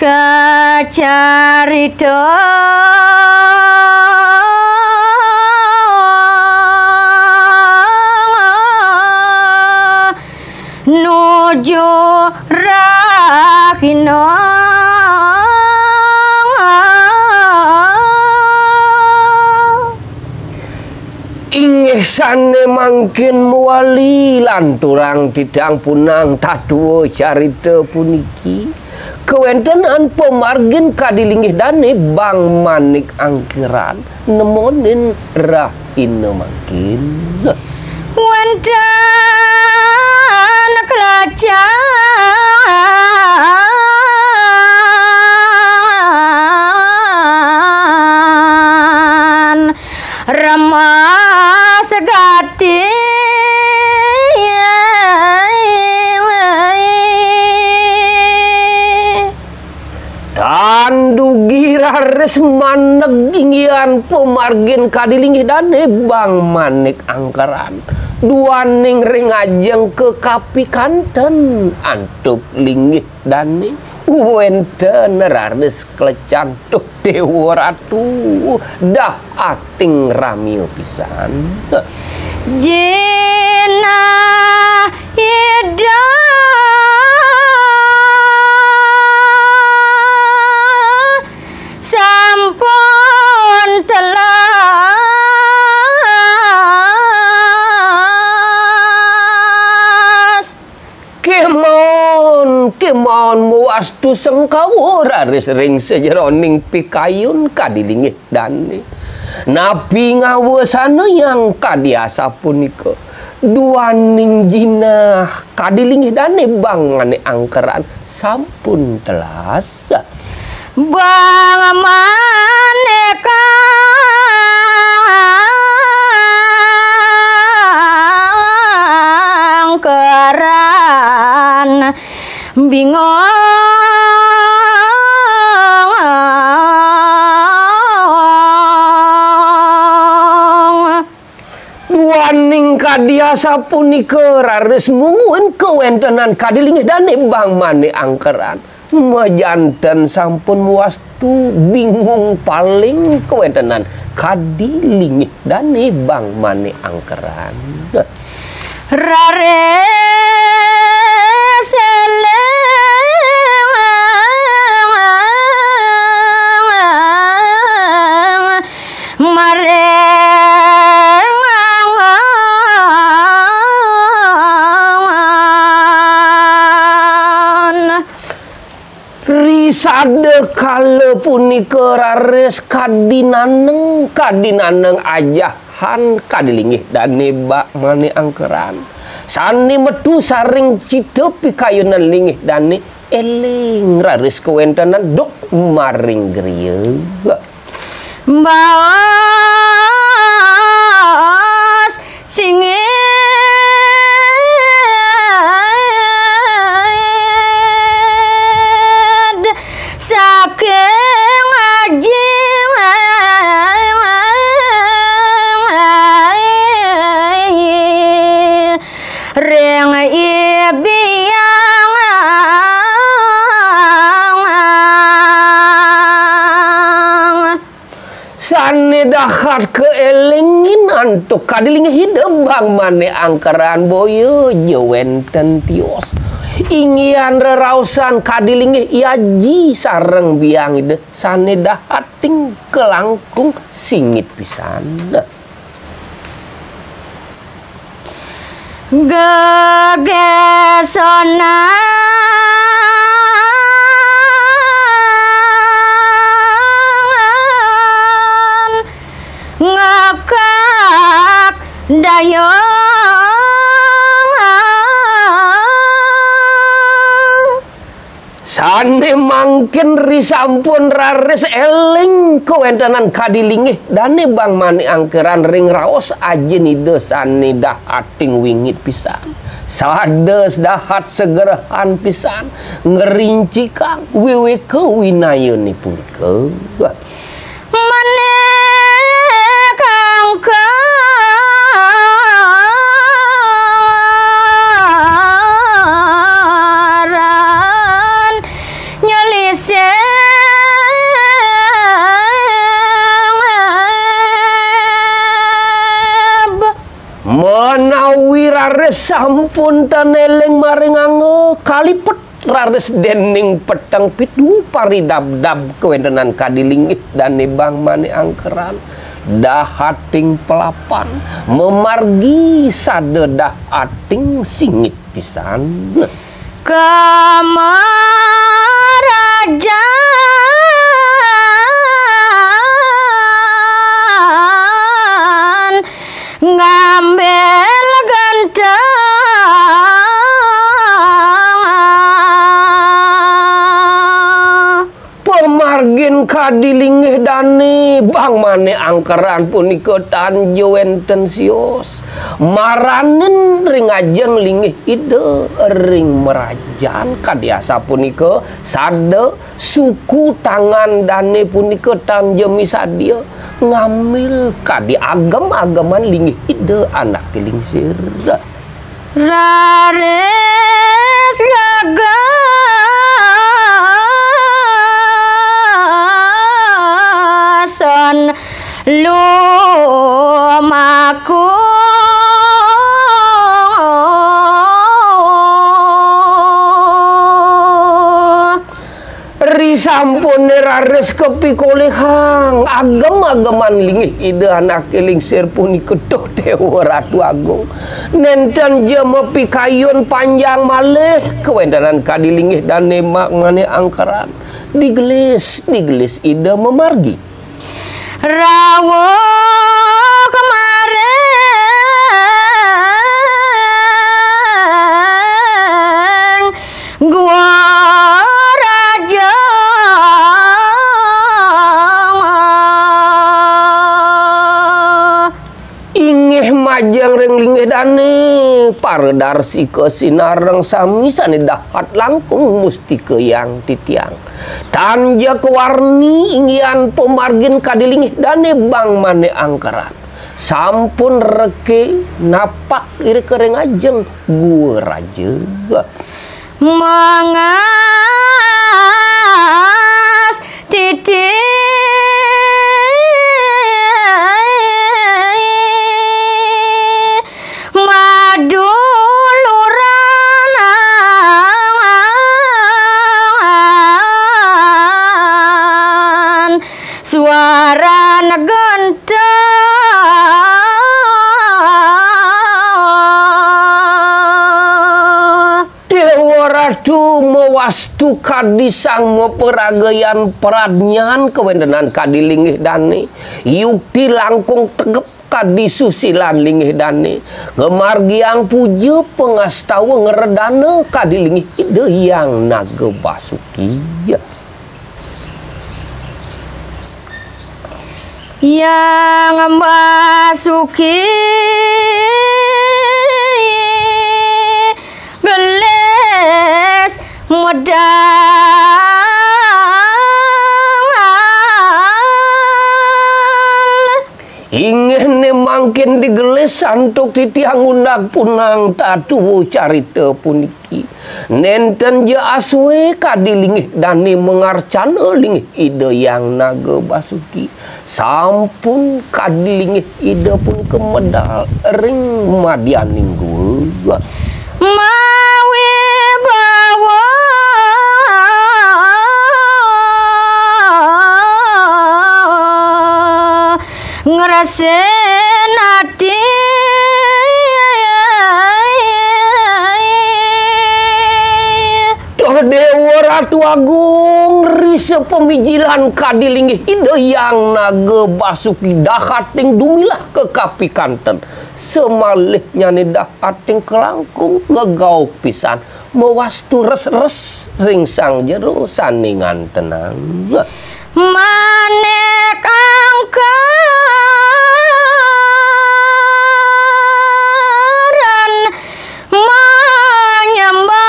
Kacarita nuju rahina ingeh sane mangkin muali lanturang tidang punang taduo carita puniki kewentanan pemargin kadilinggih dane Bang Manik angkiran nemonin rahina mangkin wantan kelacan ramah segati dan dugi rares maneg inggian pemargin kadilinggih dane Bang Manik angkeran duaning ring ajeng ke kapi kanten antuk linggih dane wenten rares klecan tuh dewa ratu dah ating ramio pisan jina ida sampun telas kemon muastu sengkawo raris ring sejeroning pikayun kadilinggih dane nabi ngawesana yang kadiasa punika duaning jinah kadilinggih dane Bang Manik angkeran sampun telas Bang Manik angkeran bingung duaning kadiasa punika rares munguen kewentenan kadilinggih dane Bang Manik angkeran mejanten sampun wastu bingung paling kewentenan kadilinggih dane Bang Manik angkeran rares risade kala punika rares kadinaneng ajahan kadilinggih dane Bang Manik angkeran sani metu saring cita pikayunan linggih dane eling rares kewentenan dok maring griya baos singit saking aji ring ibiang sane dahat keelingin antuk kadilinggih hidup Bang Manik angkeran boyo jewenten tios inggian rerausan kadilinggih iaji sareng biang ide sane dahating kelangkung singit pisan gegesona ngakak dayong sane mangkin risampun rares eling kewentenan kadilinggih dane Bang Manik angkeran ring raos ajen ide sane dahating wingit pisan sades dahat segerahan pisan ngerincikang wewe kewinayoni punika Manik angkeran nyelisih menawi rares sampun taneleng maring ange kalipet rares dening peteng pitu paridab-dab kewentenan kadilingit dan bang mane angkeran dahating pelapan memargi sadedah ating singit pisan kemarajaan ngambil ganteng pemargin kadilingih dani bang mane angkeran punika tanjo wenten sios maranen ring ajeng lingih ide ring merajan kadiasa punika sade suku tangan dane punika tanjo misadia ngambil kadi agam-agaman lingih ide anak kelingsir rares gagasan lumaku risampun rares kepikolehang agam-agaman lingih ide anak kelingsir punika doh dewa ratu agung nenten jema pikayun panjang malih kewendanan kadilingih dan nemak mane angkeran digelis ide memargi rawo kemarin gua raja ingih majang ring lingih dane paredarsi ke sinareng sami sane dahat langkung musti ke yang titiang tanja kewarni inggian pemargin kadilingih dane bang mane angkeran sampun reke napak iri kering ajeng gua raja mangas titik madu luranan suara negenta dewa ratu mewastu kadisang meperagayan peradnyan kewendenan kadilingih dane yukti langkung tegep kadisusilan lingih dane gemargiang puja pengastawa ngeredana kadilingih ide yang naga basuki yang masuki gelis modal ingin mangkin digelis santuk titiang undak punang tatu carita puniki nenten je aswe kadilingih dani mengarcan lingih ide yang naga basuki sampun kadilingih ide pun kemedal ring madianing gua mawi bawa ngerasain hati doh dewa ratu agung risa pemijilan kadilingih ide yang naga basuki dahating dumilah ke kapi kanten semalihnya ni dahating kelangkung ngegauk pisan mewastu res-res ring sang jero saningan tenang manek angkaran menyembah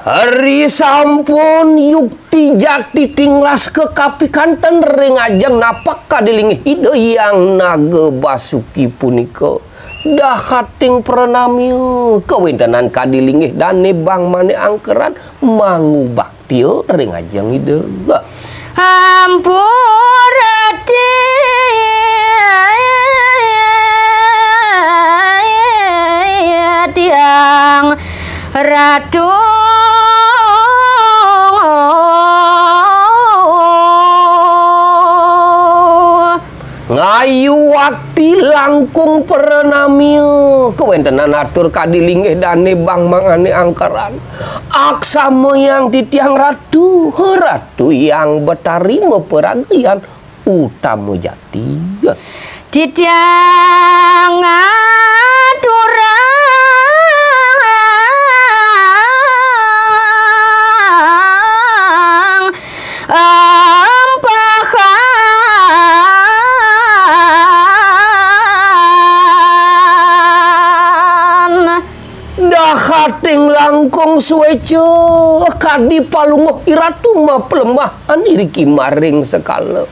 hari sampun yukti jati tinglas ke kapi kanten ring ajeng napak kadilingih ide yang naga basuki punika dahating pranami kewendanan kadilingih dane bang mane angkeran mangu bakti ring ajeng ide Sampurati tiang ratu ngayu wakti langkung perenamio kewentenan atur kadilingih dane bang mangane angkeran aksama yang titiang ratu yang betari meperagian utama jati titiang aturang dahating langkung suwejo kadi palunguh iratu mapelemahan iriki maring sekala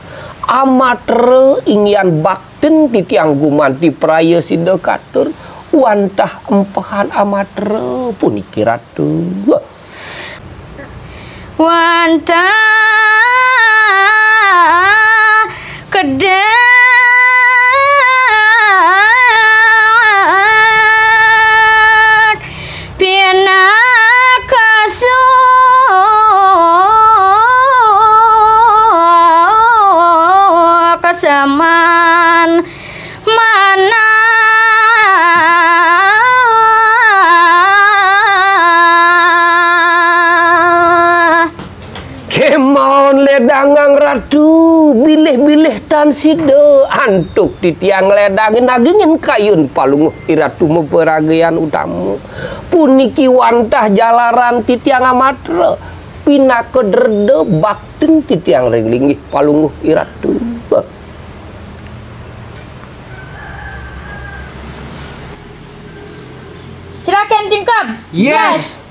amatre ingyan bakten titiang gumanti praya sidekatur wantah empahan amatre puniki ratu wantah kedai kesaman mana kemon ledangang ratu bilih-bilih tan sida antuk titiang ledangin nagingin kayun palunguh iratu meperagian utamu puniki wantah jalaran titiang amatra pinaka derde bakten titiang ringlinggih palunguh iratu Silakan tingkap. yes.